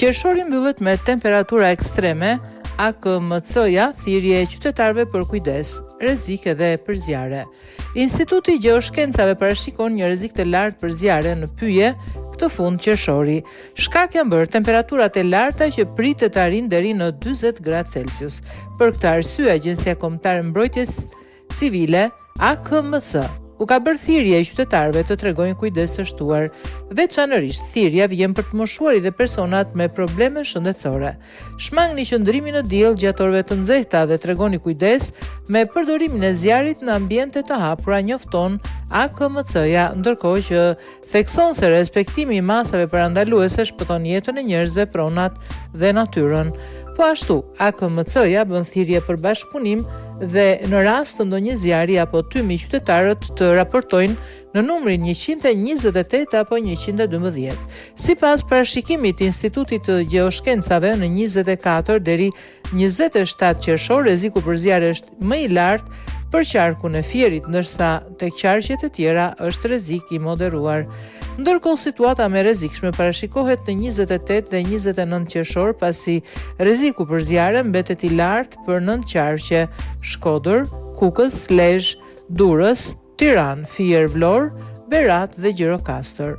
Qershori mbyllet me temperatura ekstreme, AKMC-ja thirrje e qytetarëve për kujdes, rrezik edhe për zjarre. Instituti i Gjeoshkencave parashikon një rrezik të lartë për zjarre në Pyje këtë fund qershori. Shkak janë bërë temperaturat e larta që pritet të arrijnë deri në 40 gradë Celsius. Për këtë arsye, Agjencia Kombëtare e Mbrojtjes Civile, AKMC, u ka bërë thirrje e qytetarëve të tregojnë kujdes të shtuar. Veçanërisht, thirrja vjen për të moshuarit dhe personat me probleme shëndetësore. Shmangni qëndrimin në diell gjatë orëve të nxehta dhe tregoni kujdes me përdorimin e zjarrit në ambiente të hapura, njofton AKMC-ja, ndërkohë që thekson se respektimi i masave parandaluese shpëton jetën e njerëzve, pronat dhe natyrën. Po ashtu, AKMC-ja bën thirrje për bashkëpunim dhe në rast të ndonjë zjarri apo tymi, qytetarët të raportojnë në numrin 128 apo 112. Sipas parashikimit të Institutit të Gjeoshkencave, në 24 deri 27 qershor rreziku për zjarre është më i lartë për qarkun e Fierit, ndërsa tek qarqet e tjera është rrezik i moderuar. Ndërkohë, situata më e rrezikshme parashikohet në 28 dhe 29 qershor, pasi rreziku për zjarre mbetet i lartë për 9 qarqe: Shkodër, Kukës, Lezhë, Durrës, Tiranë, Fier, Vlorë, Berat dhe Gjirokastër.